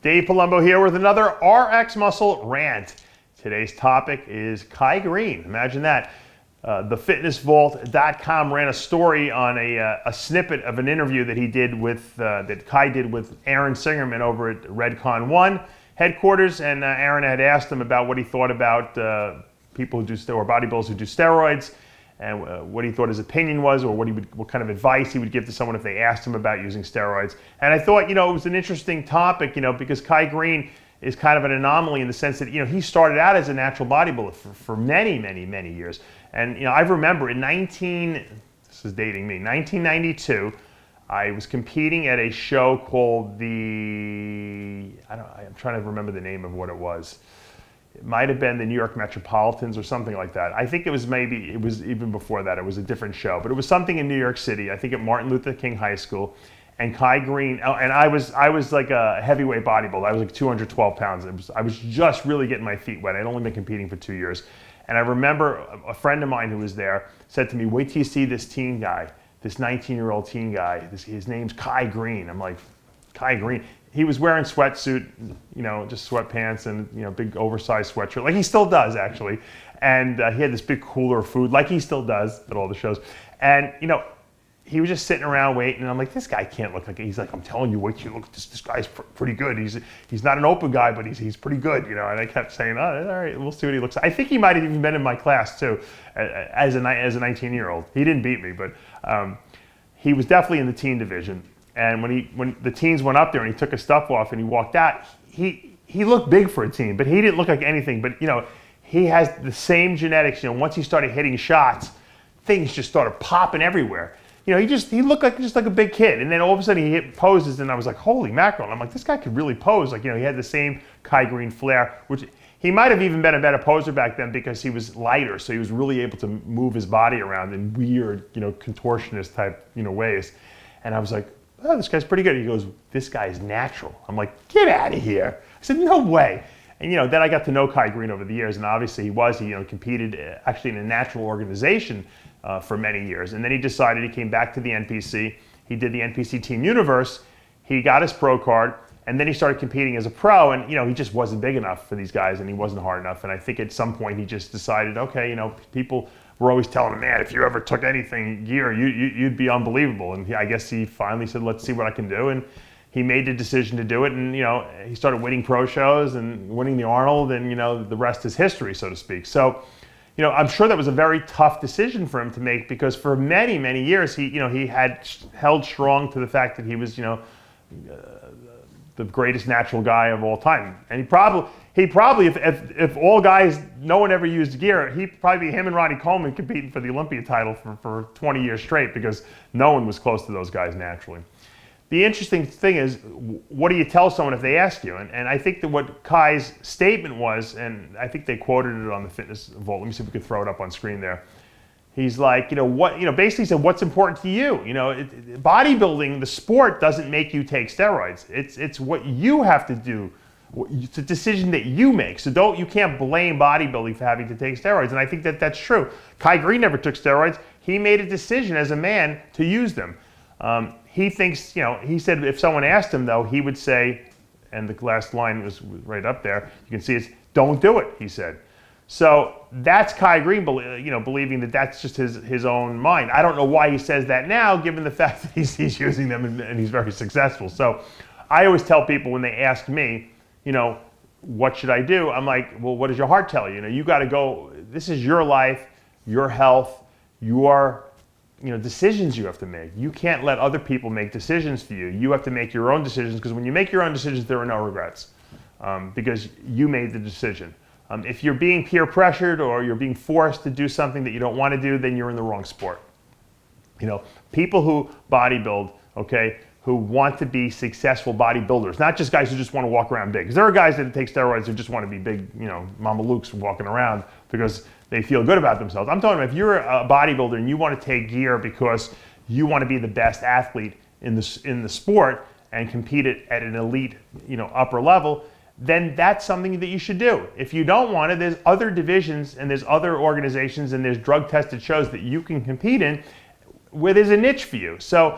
Dave Palumbo here with another RxMuscle rant. Today's topic is Kai Greene. Imagine that. TheFitnessVault.com ran a story on a snippet of an interview that he did with that Kai did with Aaron Singerman over at Redcon 1 headquarters, and Aaron had asked him about what he thought about people who do or bodybuilders who do steroids, and what he thought his opinion was, or what kind of advice he would give to someone if they asked him about using steroids. And I thought, it was an interesting topic, because Kai Greene is kind of an anomaly in the sense that, he started out as a natural bodybuilder for many, many, many years. And, I remember in 1992, I was competing at a show called I'm trying to remember the name of what it was. It might have been the New York Metropolitans or something like that. I think it was even before that. It was a different show, but it was something in New York City. I think at Martin Luther King High School. And Kai Greene, and I was like a heavyweight bodybuilder. I was like 212 pounds. I was just really getting my feet wet. I'd only been competing for 2 years. And I remember a friend of mine who was there said to me, "Wait till you see this teen guy, this 19-year-old teen guy. His name's Kai Greene." I'm like, Kai Greene? He was wearing sweatsuit, just sweatpants and, big oversized sweatshirt, like he still does actually. And he had this big cooler of food, like he still does at all the shows. And, he was just sitting around waiting, and I'm like, this guy can't look like it. He's like, I'm telling you, wait till you look at this. This guy's pretty good. He's not an open guy, but he's pretty good, And I kept saying, oh, all right, we'll see what he looks like. I think he might have even been in my class too, as a 19-year-old. He didn't beat me, but he was definitely in the teen division. And when the teens went up there and he took his stuff off and he walked out, he looked big for a teen, but he didn't look like anything. But he has the same genetics. Once he started hitting shots, things just started popping everywhere. He looked like just like a big kid, and then all of a sudden he hit poses, and I was like, holy mackerel! And I'm like, this guy could really pose. He had the same Kai Greene flair, which he might have even been a better poser back then because he was lighter, so he was really able to move his body around in weird, contortionist type, ways. And I was like, oh, this guy's pretty good. He goes, this guy's natural. I'm like, get out of here! I said, no way. And then I got to know Kai Greene over the years, and obviously he competed actually in a natural organization for many years. And then he decided, he came back to the NPC, he did the NPC Team Universe, he got his pro card, and then he started competing as a pro, and he just wasn't big enough for these guys, and he wasn't hard enough. And I think at some point he just decided, okay, people were always telling him, man, if you ever took anything gear, you'd be unbelievable. And I guess he finally said, let's see what I can do. And he made the decision to do it, and he started winning pro shows and winning the Arnold, and the rest is history, so to speak. So, I'm sure that was a very tough decision for him to make, because for many, many years he had held strong to the fact that he was the greatest natural guy of all time. And he probably if all guys, no one ever used gear, he'd probably be him and Ronnie Coleman competing for the Olympia title for 20 years straight, because no one was close to those guys naturally. The interesting thing is, what do you tell someone if they ask you? And I think that what Kai's statement was, and I think they quoted it on the Fitness Vault. Let me see if we could throw it up on screen there. He's like, basically said, what's important to you? Bodybuilding, the sport, doesn't make you take steroids. It's what you have to do. It's a decision that you make. So you can't blame bodybuilding for having to take steroids. And I think that that's true. Kai Greene never took steroids. He made a decision as a man to use them. He thinks, he said if someone asked him, though, he would say, and the last line was right up there, you can see it's, don't do it, he said. So that's Kai Greene, believing that that's just his own mind. I don't know why he says that now, given the fact that he's using them and he's very successful. So I always tell people when they ask me, what should I do? I'm like, well, what does your heart tell you? You got to go, this is your life, your health, your decisions you have to make. You can't let other people make decisions for you. You have to make your own decisions, because when you make your own decisions, there are no regrets, because you made the decision. If you're being peer pressured or you're being forced to do something that you don't want to do, then you're in the wrong sport. People who bodybuild, who want to be successful bodybuilders, not just guys who just want to walk around big. Because there are guys that take steroids who just want to be big, Mama Luke's walking around because they feel good about themselves. I'm talking about if you're a bodybuilder and you want to take gear because you want to be the best athlete in the sport and compete at an elite, upper level, then that's something that you should do. If you don't want it, there's other divisions and there's other organizations and there's drug-tested shows that you can compete in where there's a niche for you. So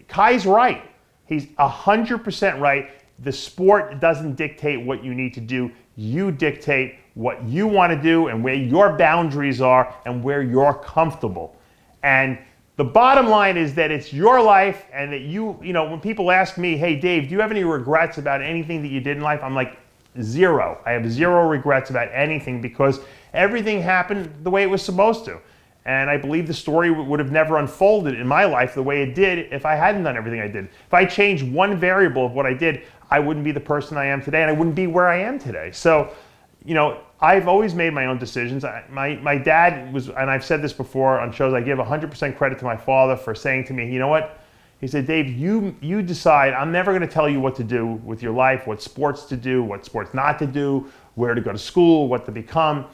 Kai's right. He's 100% right. The sport doesn't dictate what you need to do. You dictate what you want to do and where your boundaries are and where you're comfortable. And the bottom line is that it's your life, and that when people ask me, hey Dave, do you have any regrets about anything that you did in life? I'm like, zero. I have zero regrets about anything, because everything happened the way it was supposed to. And I believe the story would have never unfolded in my life the way it did if I hadn't done everything I did. If I changed one variable of what I did, I wouldn't be the person I am today, and I wouldn't be where I am today. So, I've always made my own decisions. My dad was, and I've said this before on shows, I give 100% credit to my father for saying to me, you know what? He said, Dave, you decide. I'm never going to tell you what to do with your life, what sports to do, what sports not to do, where to go to school, what to become.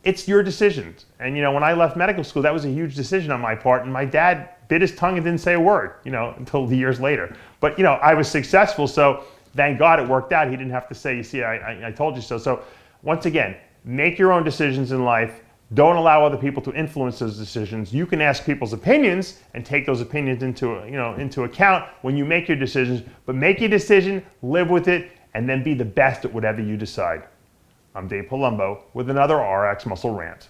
It's your decisions. And when I left medical school, that was a huge decision on my part, and my dad bit his tongue and didn't say a word, until the years later. But I was successful, so thank God it worked out. He didn't have to say, you see, I told you so. So once again, make your own decisions in life. Don't allow other people to influence those decisions. You can ask people's opinions and take those opinions into account when you make your decisions, but make your decision, live with it, and then be the best at whatever you decide. I'm Dave Palumbo with another RxMuscle rant.